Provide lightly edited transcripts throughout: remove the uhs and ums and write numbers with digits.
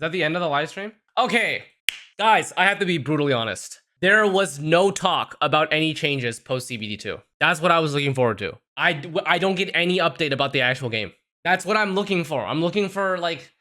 Is that the end of the live stream? Okay, guys, I have to be brutally honest. There was no talk about any changes post CBD2. That's what I was looking forward to. I don't get any update about the actual game. That's what I'm looking for. I'm looking for like,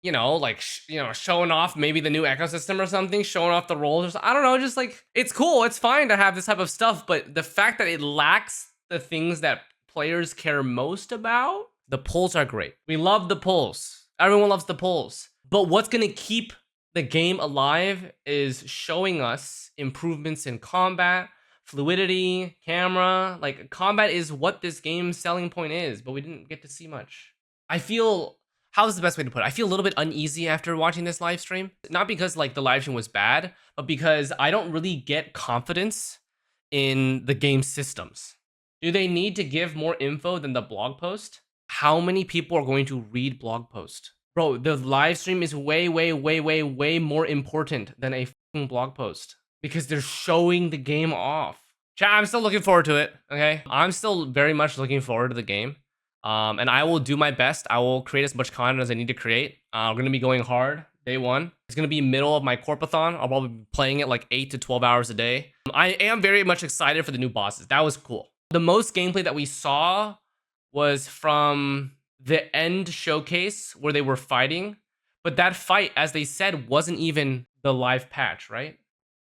showing off maybe the new ecosystem or something, showing off the roles. I don't know, just like, it's cool. It's fine to have this type of stuff, but the fact that it lacks the things that players care most about, the pulls are great. We love the pulls. Everyone loves the pulls. But what's gonna keep the game alive is showing us improvements in combat, fluidity, camera. Like, combat is what this game's selling point is, but we didn't get to see much. I feel, how's the best way to put it? I feel a little bit uneasy after watching this live stream. Not because like the live stream was bad, but because I don't really get confidence in the game's systems. Do they need to give more info than the blog post? How many people are going to read blog post? Bro, the live stream is way more important than a fucking blog post because they're showing the game off. Chat, I'm still looking forward to it, okay? I'm still very much looking forward to the game. And I will do my best. I will create as much content as I need to create. We're going to be going hard day one. It's going to be middle of my corpathon. I'll probably be playing it like 8 to 12 hours a day. I am very much excited for the new bosses. That was cool. The most gameplay that we saw was from the end showcase where they were fighting, but that fight, as they said, wasn't even the live patch, right?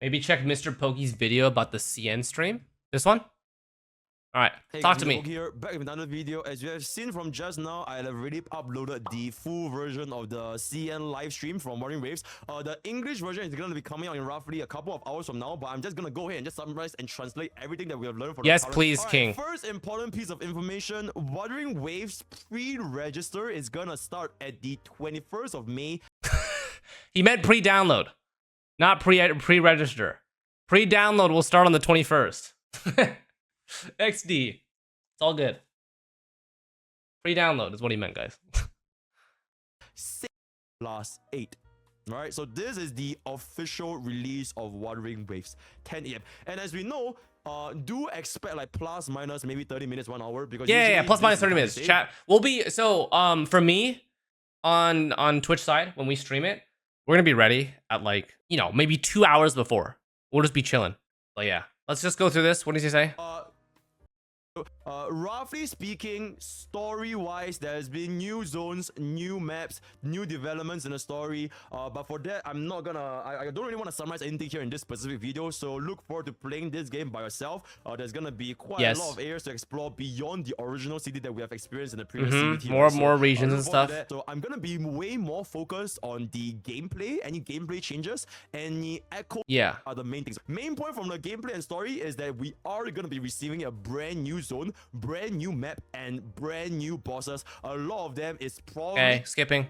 Maybe check Mr. Pokey's video about the CN stream. This one? All right, hey, talk to me. Here, back with another video. As you have seen from just now, I have already uploaded the full version of the CN live stream from Wuthering Waves. The English version is going to be coming out in roughly a couple of hours from now, but I'm just going to go ahead and just summarize and translate everything that we have learned for yes, the current. please, King. First important piece of information, Wuthering Waves pre-register is going to start at the 21st of May. He meant pre-download, not pre-register. Pre-download will start on the 21st. XD. It's all good. Pre-download is what he meant, guys. 6+8. Alright, so this is the official release of Wuthering Waves, 10 AM. And as we know, do expect like plus minus maybe 30 minutes, 1 hour, because yeah, plus minus 30 minutes. Chat. We'll be for me on Twitch side, when we stream it, we're gonna be ready at like, maybe 2 hours before. We'll just be chilling. But yeah, let's just go through this. What does he say? Roughly speaking, story-wise, there's been new zones, new maps, new developments in the story. But for that, I'm not gonna. I don't really want to summarize anything here in this specific video. So look forward to playing this game by yourself. There's gonna be quite a lot of areas to explore beyond the original city that we have experienced in the previous CBT. More regions and stuff. So I'm gonna be way more focused on the gameplay, any gameplay changes, any echo. Yeah, are the main things. Main point from the gameplay and story is that we are gonna be receiving a brand new zone, brand new map, and brand new bosses. A lot of them is probably skipping.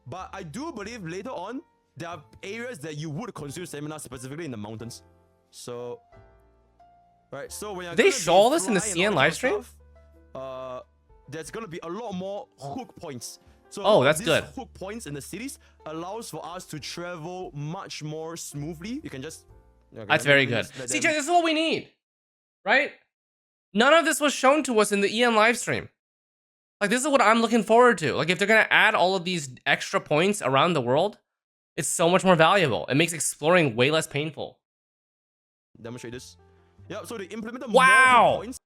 But I do believe later on there are areas that you would consume stamina, specifically in the mountains. So, right. So when you're they show all this in the CN live stream, there's gonna be a lot more hook points. So that's good. Hook points in the cities allows for us to travel much more smoothly. You can just. Okay, that's very good. See, this is what we need, right? None of this was shown to us in the EN live stream. Like, this is what I'm looking forward to. Like, if they're gonna add all of these extra points around the world, it's so much more valuable. It makes exploring way less painful. Demonstrate this. Yeah, so they implemented more points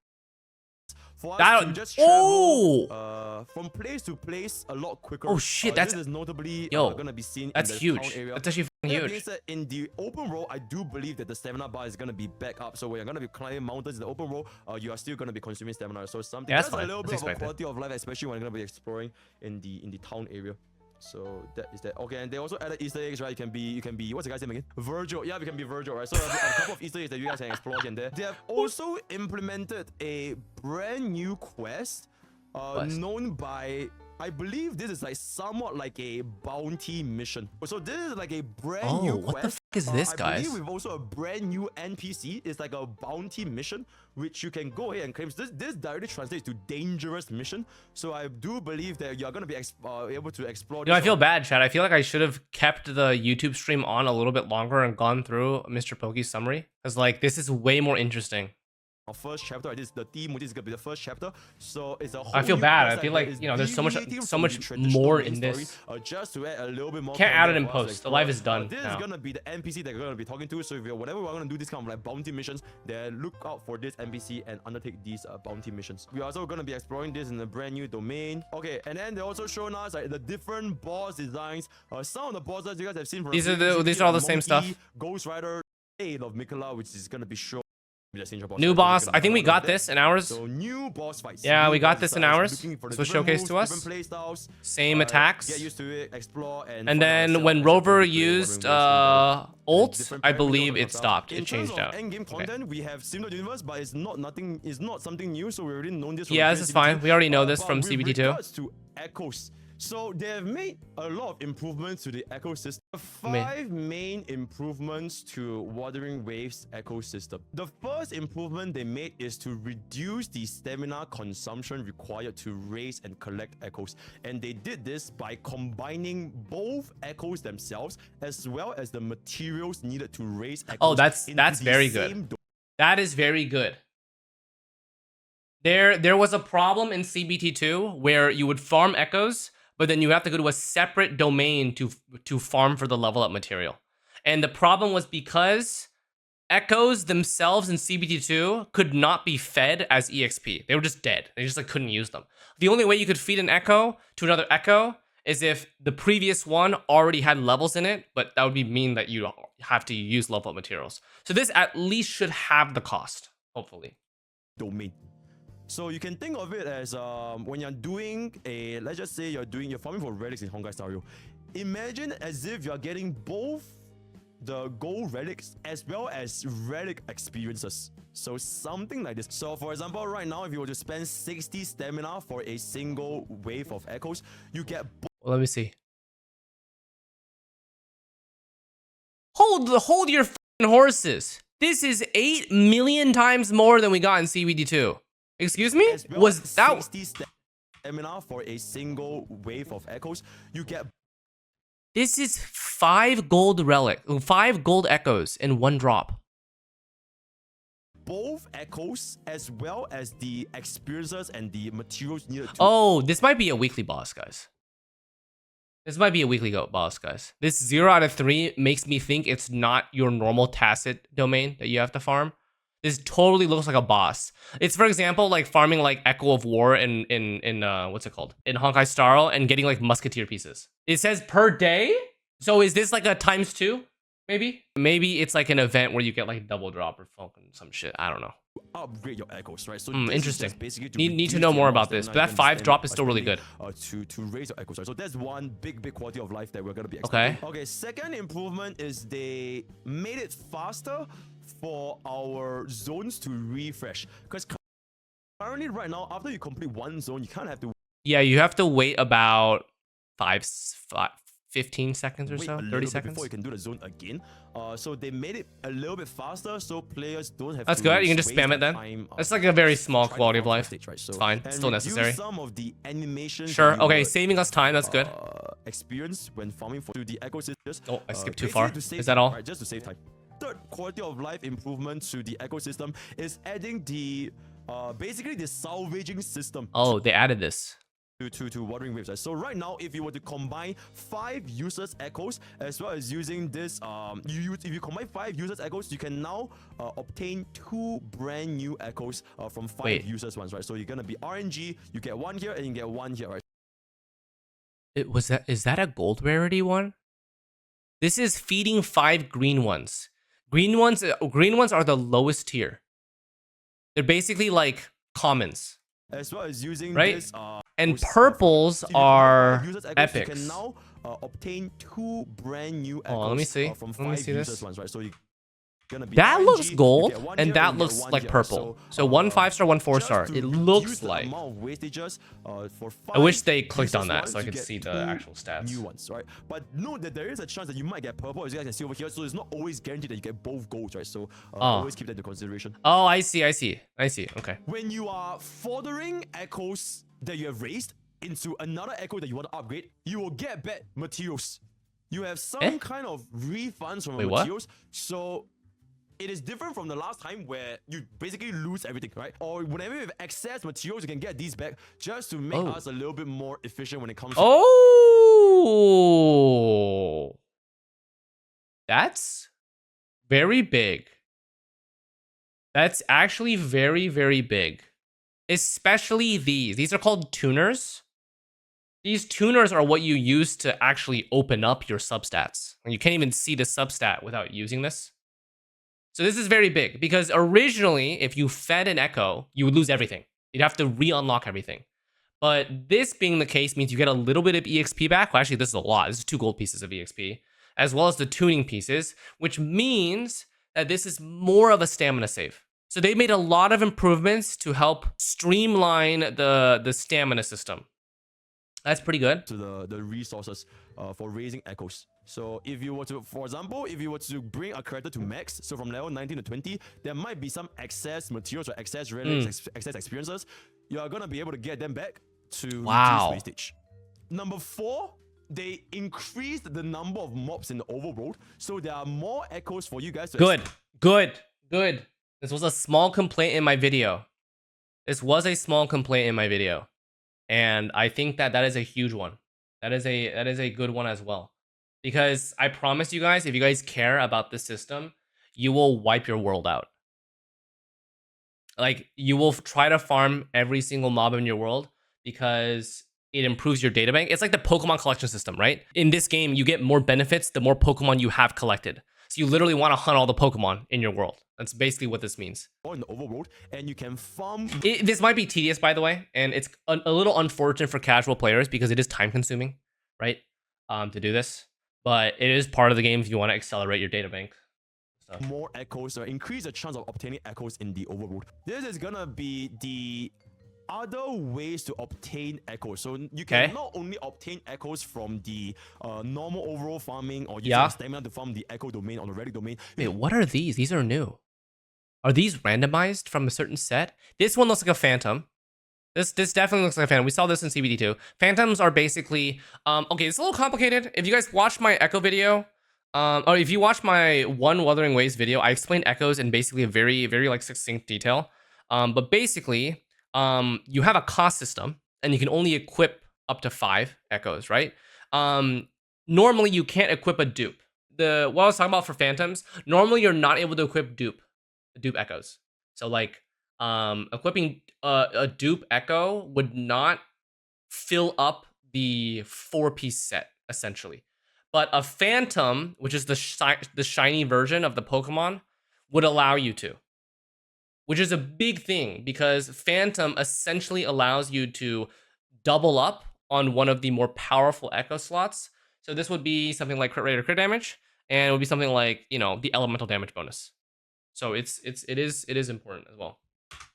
for us to just travel from place to place a lot quicker. Oh shit, that's this is notably gonna be seen that's in the huge. town area. That's actually huge. In the open world, I do believe that the stamina bar is gonna be back up. So when you're gonna be climbing mountains in the open world, you are still gonna be consuming stamina. So something that's a little bit of a quality of life, especially when you're gonna be exploring in the town area. So that is that. Okay, and they also added Easter eggs, right? You can be what's the guy's name again? Virgil. Yeah, we can be Virgil, right? So a couple of Easter eggs that you guys can explore in there. They have also implemented a brand new quest, known by, I believe this is like somewhat like a bounty mission. So this is like a brand new quest. What the fuck is this, guys? I believe we've also a brand new NPC. It's like a bounty mission, which you can go ahead and claim. This directly translates to dangerous mission. So I do believe that you're gonna be able to explore. I feel bad, Chad. I feel like I should have kept the YouTube stream on a little bit longer and gone through Mr. Pokey's summary, because like this is way more interesting. first chapter. This the theme. This is gonna be the first chapter. So it's a whole I feel new bad. quest I feel that like, is you know, there's so much deviating so from much the traditional more main in story, this. just to add a little bit more. Can't add it in content for us to post. The explore. live is done This now. is gonna be the NPC that we're gonna be talking to. So if you're whenever we're gonna do this kind of like bounty missions, then look out for this NPC and undertake these bounty missions. We're also gonna be exploring this in a brand new domain. Okay, and then they're also showing us like the different boss designs. Some of the bosses you guys have seen from These are all the same stuff. Ghost Rider, Aid of Mikola, which is gonna be shown. New boss. I think we got this in ours. So new boss fights. Yeah, we got boss this in designs, ours. looking for the This was different showcased to moves, us. different playstyles, Same attacks. Get used to it, explore, and And find then ourselves when as Rover we play used Wuthering Waves. ult, Different I parameters believe and it stuff. stopped. In It changed terms of out. Endgame content, we have similar universe, but it's not something new. So we already known this. From Yeah, the this is CBT. fine. We already know this But from with CBT2. regards to echoes, so they have made a lot of improvements to the ecosystem. 5 main improvements to Wuthering Waves ecosystem. The first improvement they made is to reduce the stamina consumption required to raise and collect echoes. And they did this by combining both echoes themselves as well as the materials needed to raise echoes. Oh, that's into the very same good. That is very good. There was a problem in CBT2 where you would farm echoes, but then you have to go to a separate domain to farm for the level up material. And the problem was because echoes themselves in CBT2 could not be fed as EXP. They were just dead. They just like couldn't use them. The only way you could feed an echo to another echo is if the previous one already had levels in it, but that would mean that you have to use level up materials. So this at least should have the cost, hopefully. Domain. So you can think of it as when you're doing a, let's just say you're farming for relics in Honkai Star Rail. Imagine as if you're getting both the gold relics as well as relic experiences. So something like this. So for example, right now, if you were to spend 60 stamina for a single wave of echoes, you get Well, let me see. Hold your f***ing horses. This is 8 million times more than we got in CBD2. Excuse me? well Was that 60 stamina for a single wave of echoes? You get. This is 5 gold echoes in one drop. Both echoes as well as the experiences and the materials needed to. Oh, this might be a weekly boss, guys. This might be a weekly boss, guys. This 0 out of 3 makes me think it's not your normal tacit domain that you have to farm. This totally looks like a boss. It's, for example, like farming like Echo of War in what's it called? In Honkai Star Rail and getting like musketeer pieces. It says per day? So is this like a ×2? Maybe? Maybe it's like an event where you get like double drop or fucking some shit. I don't know. Upgrade your echoes, right? So interesting. Basically Need to know more about this, but that 5 drop is still really good. To raise your echoes, right? So that's one big quality of life that we're gonna be expecting. Okay. Second improvement is they made it faster for our zones to refresh. Because currently, right now, after you complete one zone, you kind of have to. Yeah, you have to wait about 15 seconds or so, 30 seconds before you can do the zone again. So they made it a little bit faster, so players don't have. That's to good. You can just spam it then. It's like a very small quality of life. Stage, right? So, it's fine. It's still necessary. Some of the animations. Sure. Okay, saving us time. That's good. Experience when farming for the ecosystems. Oh, I skipped too far. Is that all? Right, just to save time. Third quality of life improvement to the ecosystem is adding the basically the salvaging system. Oh, they added this. To Wuthering Waves. So right now, if you were to combine 5 useless echoes as well as using this, if you combine 5 useless echoes, you can now obtain 2 brand new echoes from 5 useless ones, right? So you're gonna be RNG. You get 1 here and you get 1 here, right? Is that a gold rarity one? This is feeding 5 green ones. Green ones are the lowest tier. They're basically like commons. As well as using this, and purples are epics. You can now obtain 2 brand new echoes. Oh, let me see. From 5 let me see useless this. Ones, right? So that looks gold, and that looks like purple. So 1 5-star, 1 4-star. It looks like. I wish they clicked on that so I could see the actual stats. New ones, right? But note that there is a chance that you might get purple, as you guys can see over here. So it's not always guaranteed that you get both golds, right? So always keep that into consideration. Oh, I see. Okay. When you are furthering echoes that you have raised into another echo that you want to upgrade, you will get back materials. You have some kind of refunds from materials. So it is different from the last time where you basically lose everything, right? Or whenever you have excess materials, you can get these back just to make us a little bit more efficient when it comes to... Oh! That's very big. That's actually very, very big. Especially these. These are called tuners. These tuners are what you use to actually open up your substats. And you can't even see the substat without using this. So this is very big because originally, if you fed an Echo, you would lose everything. You'd have to re-unlock everything. But this being the case means you get a little bit of EXP back. Well, actually, this is a lot. This is 2 gold pieces of EXP, as well as the tuning pieces, which means that this is more of a stamina save. So they made a lot of improvements to help streamline the stamina system. That's pretty good. To the resources for raising echoes. So if you were to, for example, if you were to bring a character to max, so from level 19 to 20, there might be some excess materials or excess relics, excess experiences. You are going to be able to get them back to reduce wastage. Number 4, they increased the number of mobs in the overworld, so there are more echoes for you guys to... Good. This was a small complaint in my video. And I think that is a huge one. That is a good one as well. Because I promise you guys, if you guys care about this system, you will wipe your world out. Like, you will try to farm every single mob in your world because it improves your data bank. It's like the Pokemon collection system, right? In this game, you get more benefits the more Pokemon you have collected. So you literally want to hunt all the Pokemon in your world. That's basically what this means. In the overworld, and you can farm... This might be tedious, by the way, and it's a little unfortunate for casual players because it is time-consuming, right? To do this. But it is part of the game if you want to accelerate your data bank. So. More echoes, or increase the chance of obtaining echoes in the overworld. This is gonna be the other ways to obtain echoes. So you can not only obtain echoes from the normal overall farming or using stamina to farm the echo domain on the relic domain. Wait, what are these? These are new. Are these randomized from a certain set? This one looks like a phantom. This definitely looks like a phantom. We saw this in CBD too. Phantoms are basically okay, it's a little complicated. If you guys watched my echo video, or if you watch my one Wuthering Waves video, I explained echoes in basically a very, very like succinct detail. But basically, you have a cost system, and you can only equip up to 5 echoes, right? Normally, you can't equip a dupe. What I was talking about for phantoms, normally you're not able to equip dupe echoes. So like, equipping a dupe echo would not fill up the 4-piece set, essentially. But a phantom, which is the shiny version of the Pokemon, would allow you to. Which is a big thing, because Phantom essentially allows you to double up on one of the more powerful Echo slots. So this would be something like crit rate or crit damage, and it would be something like, you know, the elemental damage bonus. So it is important as well.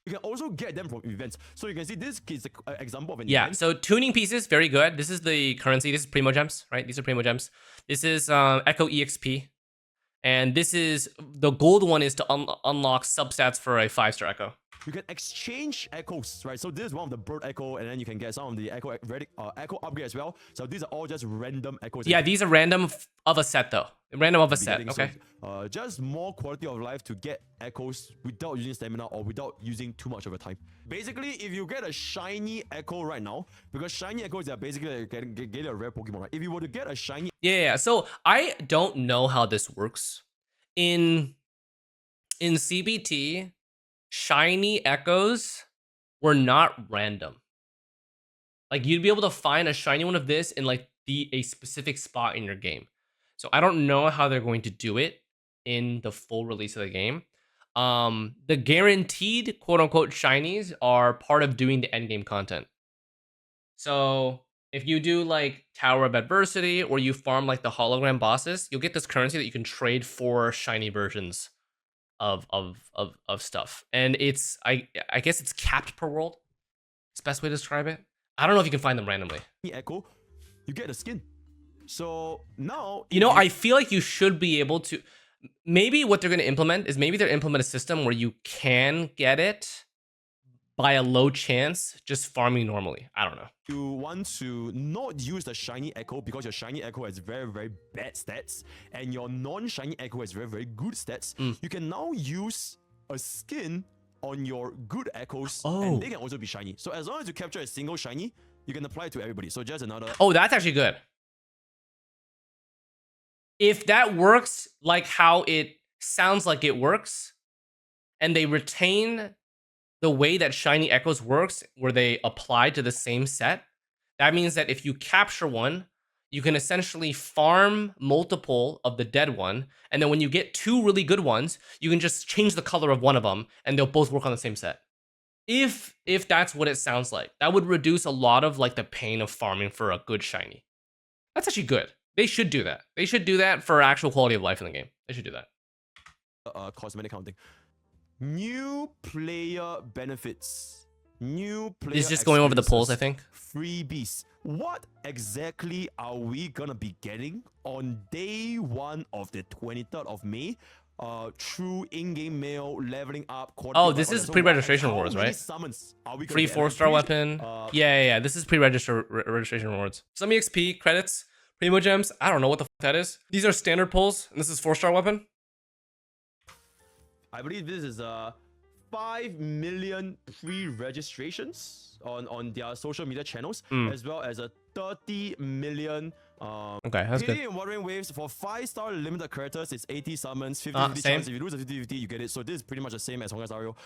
You can also get them from events. So you can see this is an example of an event. Yeah, so tuning pieces, very good. This is the currency. This is Primo Gems, right? These are Primo Gems. This is Echo EXP. And this is, the gold one is to unlock substats for a 5-star Echo. You can exchange echoes, right? So this is one of the bird echo, and then you can get some of the echo upgrade as well. So these are all just random echoes. Yeah, these are random of a set though. Random of a set, okay. So, just more quality of life to get echoes without using stamina or without using too much of a time. Basically, if you get a shiny echo right now, because shiny echoes are basically getting a rare Pokemon, right? If you were to get a shiny... Yeah, so I don't know how this works. In CBT, shiny echoes were not random. Like, you'd be able to find a shiny one of this in like a specific spot in your game. So I don't know how they're going to do it in the full release of the game. The guaranteed quote unquote shinies are part of doing the end game content. So if you do like Tower of Adversity or you farm like the hologram bosses, you'll get this currency that you can trade for shiny versions of stuff. And it's I guess it's capped per world. It's the best way to describe it. I don't know if you can find them randomly. Echo, you get a skin. So now, you know, I feel like you should be able to. Maybe what they're going to implement is maybe they'll implement a system where you can get it, by a low chance just farming normally. I don't know. You want to not use the shiny echo because your shiny echo has very, very bad stats, and your non-shiny echo has very, very good stats. You can now use a skin on your good echoes, and they can also be shiny. So as long as you capture a single shiny, you can apply it to everybody. So just another... Oh, that's actually good. If that works like how it sounds like it works, and they retain the way that Shiny Echoes works, where they apply to the same set, that means that if you capture one, you can essentially farm multiple of the dead one, and then when you get two really good ones, you can just change the color of one of them, and they'll both work on the same set. If that's what it sounds like, that would reduce a lot of like the pain of farming for a good shiny. That's actually good. They should do that. They should do that for actual quality of life in the game. They should do that. Cosmetic counting. New player benefits. New player. It's just going over the polls, I think. Freebies. What exactly are we gonna be getting on day 1 of the 23rd of May? Through in-game mail, leveling up. Oh, this is pre-registration rewards, right? Free 4-star weapon. Yeah. This is registration rewards. Some EXP credits, Primo gems. I don't know what the fuck that is. These are standard pulls, and this is 4-star weapon. I believe this is 5 million pre-registrations on their social media channels, as well as a 30 million. Okay, that's good. In Wuthering Waves for 5-star limited characters, it's 80 summons, 50-50 chance. If you lose a 50-50, you get it. So this is pretty much the same as Honkai Star Rail.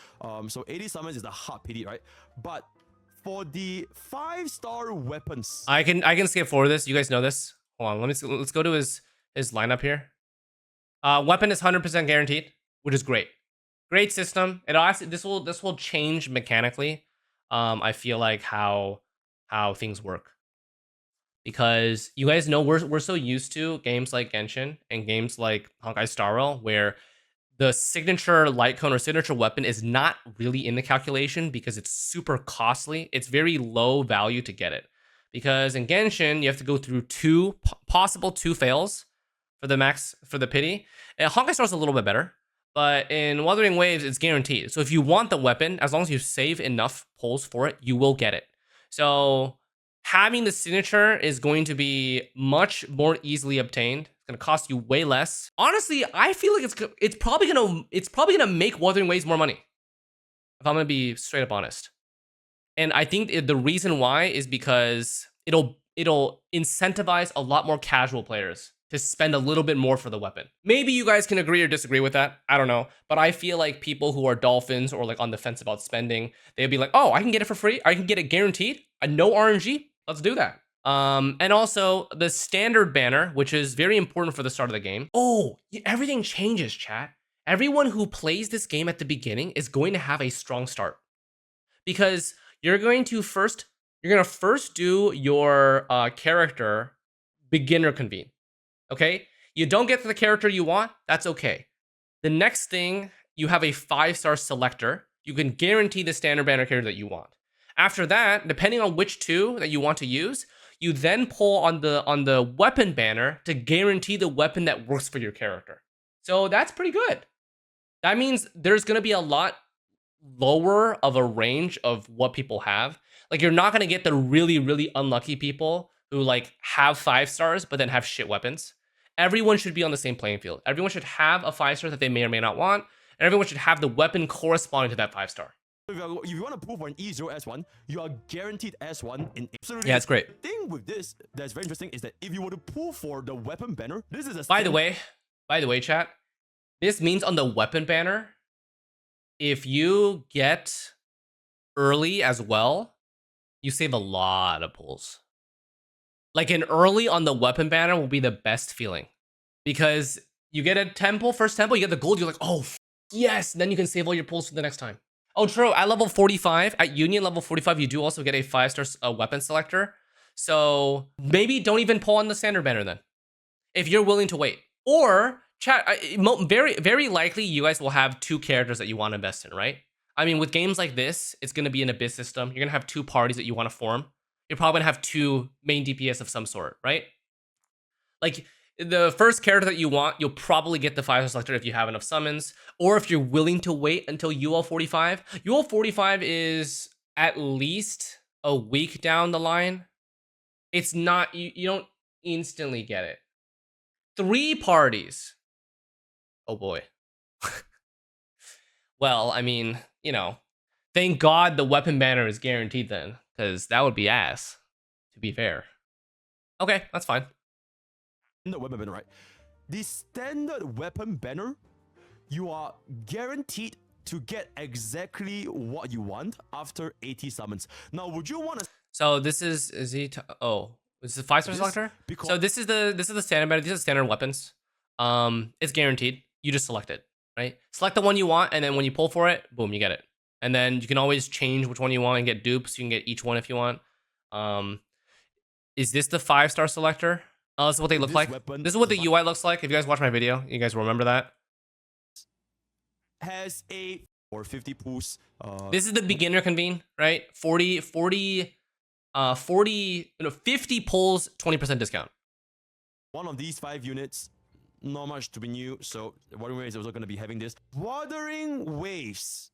So 80 summons is the hard pity, right? But for the 5-star weapons, I can skip forward this. You guys know this. Hold on, let's go to his lineup here. Weapon is 100% guaranteed, which is great. Great system. This will change mechanically. I feel like how things work. Because you guys know we're so used to games like Genshin and games like Honkai Star Rail where the signature light cone or signature weapon is not really in the calculation because it's super costly. It's very low value to get it. Because in Genshin, you have to go through possible two fails for the pity. And Honkai Star is a little bit better, but in Wuthering Waves, it's guaranteed. So if you want the weapon, as long as you save enough pulls for it, you will get it. So having the signature is going to be much more easily obtained. It's gonna cost you way less. Honestly, I feel like it's probably gonna make Wuthering Waves more money, if I'm gonna be straight up honest. And I think the reason why is because it'll incentivize a lot more casual players to spend a little bit more for the weapon. Maybe you guys can agree or disagree with that. I don't know. But I feel like people who are dolphins or like on the fence about spending, they'd be like, oh, I can get it for free. I can get it guaranteed. No RNG. Let's do that. And also the standard banner, which is very important for the start of the game. Oh, everything changes, chat. Everyone who plays this game at the beginning is going to have a strong start. Because you're going to first do your character beginner convene. Okay? You don't get to the character you want, that's okay. The next thing, you have a 5-star selector. You can guarantee the standard banner character that you want. After that, depending on which two that you want to use, you then pull on the weapon banner to guarantee the weapon that works for your character. So that's pretty good. That means there's going to be a lot lower of a range of what people have. Like, you're not going to get the really, really unlucky people who like have 5 stars but then have shit weapons. Everyone should be on the same playing field. Everyone should have a 5-star that they may or may not want, and everyone should have the weapon corresponding to that 5-star. If you want to pull for an E0 S1, you are guaranteed S1 in absolutely. Yeah, it's great. The thing with this that's very interesting is that if you were to pull for the weapon banner, this is a By the way, chat, this means on the weapon banner, if you get early as well, you save a lot of pulls. Like an early on the weapon banner will be the best feeling because you get a temple, first temple, you get the gold, you're like, oh, yes, then you can save all your pulls for the next time. Oh, true, at level 45, at Union level 45, you do also get a 5-star weapon selector. So maybe don't even pull on the standard banner then, if you're willing to wait. Or, chat, very, very likely you guys will have 2 characters that you want to invest in, right? I mean, with games like this, it's going to be an abyss system. You're going to have 2 parties that you want to form. You're probably going to have 2 main DPS of some sort, right? Like, the first character that you want, you'll probably get the 5-star selector if you have enough summons, or if you're willing to wait until UL 45. UL 45 is at least a week down the line. It's not, you don't instantly get it. 3 parties. Oh boy. Well, I mean, you know, thank God the weapon banner is guaranteed then, because that would be ass, to be fair. Okay, that's fine. The weapon banner, right? The standard weapon banner, you are guaranteed to get exactly what you want after 80 summons. Now, would you want to? So this is he? Oh, this is the 5-star selector. So this is the standard banner. These are the standard weapons. It's guaranteed. You just select it, right? Select the one you want, and then when you pull for it, boom, you get it. And then you can always change which one you want and get dupes. You can get each one if you want. Is this the 5-star selector? Oh, this is what they look like. This is what the UI looks like. If you guys watch my video, you guys remember that. Has a or 50 pulls. This is the beginner convene, right? 50 pulls, 20% discount. One of these 5 units, not much to be new. So Wuthering Waves is also going to be having this. Wuthering Waves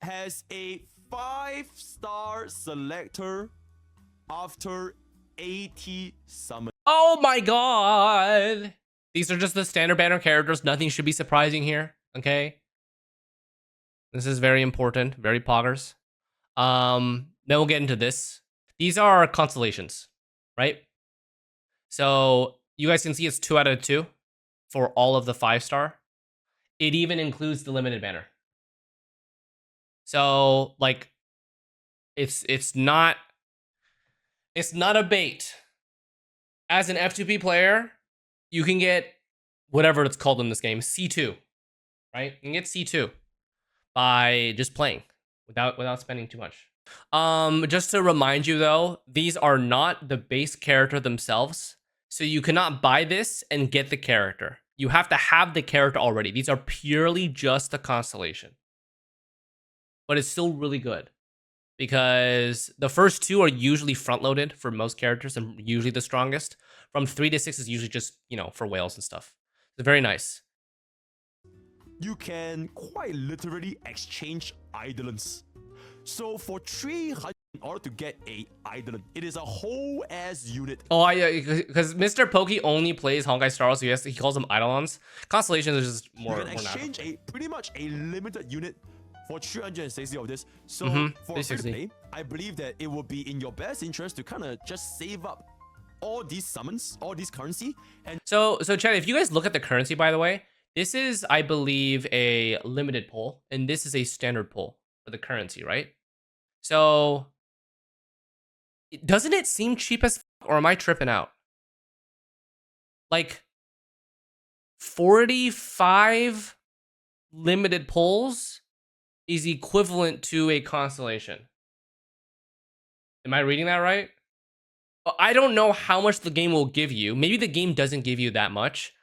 has a 5-star selector after 80 summons. Oh my god! These are just the standard banner characters. Nothing should be surprising here, okay? This is very important, very poggers. Then we'll get into this. These are constellations, right? So you guys can see it's 2 out of 2 for all of the 5-star. It even includes the limited banner. So like, it's not a bait. As an F2P player, you can get whatever it's called in this game, C2, right? You can get C2 by just playing without spending too much. Just to remind you though, these are not the base character themselves. So you cannot buy this and get the character. You have to have the character already. These are purely just a constellation. But it's still really good, because the first 2 are usually front-loaded for most characters and usually the strongest. From 3 to 6 is usually just, you know, for whales and stuff. It's very nice. You can quite literally exchange Eidolons. So for 300, in order to get a Eidolon, it is a whole ass unit. Oh, yeah, because Mr. Pokey only plays Honkai Star Wars, so he calls them Eidolons. Constellations is just more. You can exchange pretty much a limited unit for 360 of this. So for free to play, I believe that it will be in your best interest to kind of just save up all these summons, all this currency. And so Chad, if you guys look at the currency, by the way, this is, I believe, a limited pull, and this is a standard pull for the currency, right? So doesn't it seem cheap as fuck, or am I tripping out? Like 45 limited pulls is equivalent to a constellation. Am I reading that right? I don't know how much the game will give you. Maybe the game doesn't give you that much,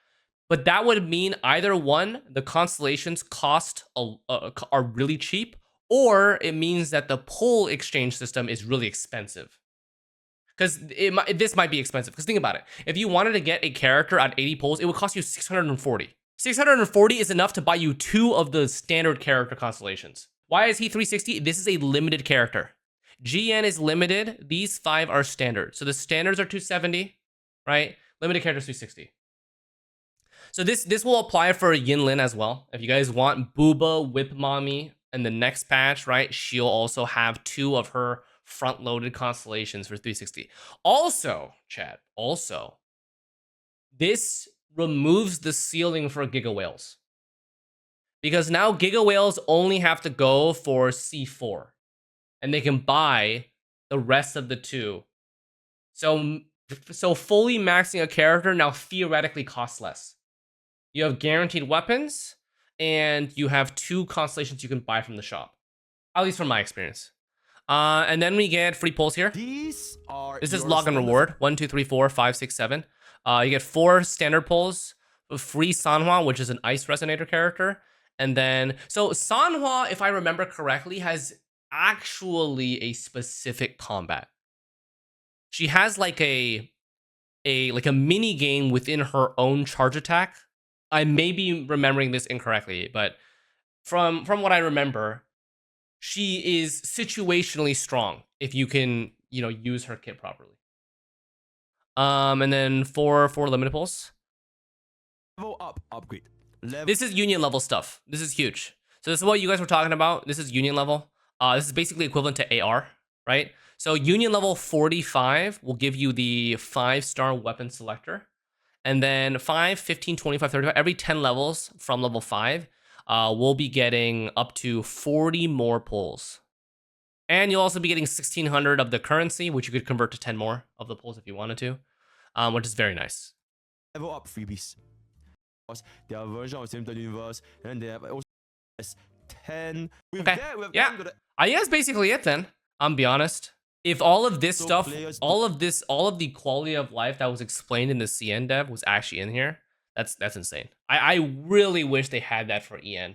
but that would mean either one, the constellations cost are really cheap, or it means that the pull exchange system is really expensive. Because this might be expensive. Because think about it. If you wanted to get a character at 80 pulls, it would cost you 640. 640 is enough to buy you 2 of the standard character constellations. Why is he 360? This is a limited character. GN is limited. These 5 are standard. So the standards are 270, right? Limited characters 360. So this will apply for Yinlin as well. If you guys want Booba, Whip Mommy, and the next patch, right? She'll also have 2 of her front-loaded constellations for 360. Also, chat, this removes the ceiling for Giga Whales. Because now Giga Whales only have to go for C4. And they can buy the rest of the 2. So fully maxing a character now theoretically costs less. You have guaranteed weapons, and you have 2 constellations you can buy from the shop. At least from my experience. And then we get free pulls here. This is log and reward. 1, 2, 3, 4, 5, 6, 7. You get 4 standard pulls, free Sanhua, which is an ice resonator character. And then, so Sanhua, if I remember correctly, has actually a specific combat. She has like a a mini game within her own charge attack. I may be remembering this incorrectly, but from what I remember, she is situationally strong if you can, use her kit properly. And then for limited pulse. Level up, upgrade. This is union level stuff. This is huge. So this is what you guys were talking about. This is union level. This is basically equivalent to AR, right? So union level 45 will give you the 5-star weapon selector. And then 5, 15, 25, 35, every 10 levels from level 5, we'll be getting up to 40 more pulls. And you'll also be getting 1,600 of the currency, which you could convert to 10 more of the pulls if you wanted to, which is very nice. Level up freebies. They are a version of Sim 30 Universe, and they have also 10. Okay. Yeah. I think that's basically it then. I'm be honest. If all of this stuff, all of the quality of life that was explained in the CN dev was actually in here, that's insane. I really wish they had that for EN.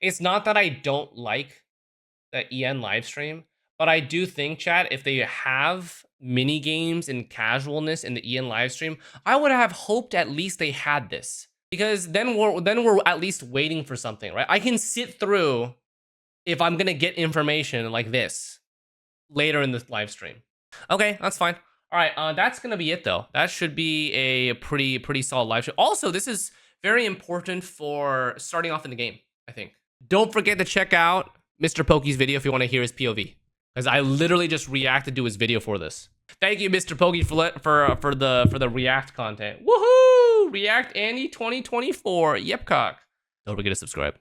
It's not that I don't like the EN live stream, but I do think, chat, if they have mini games and casualness in the EN live stream, I would have hoped at least they had this. Because then we're at least waiting for something, right? I can sit through if I'm gonna get information like this later in the live stream. Okay, that's fine. All right, that's gonna be it though. That should be a pretty solid live stream. Also, this is very important for starting off in the game, I think. Don't forget to check out Mr. Pokey's video if you want to hear his POV, because I literally just reacted to his video for this. Thank you, Mr. Pokey, for the React content. Woohoo! React Annie 2024. Yep, cock. Don't forget to subscribe.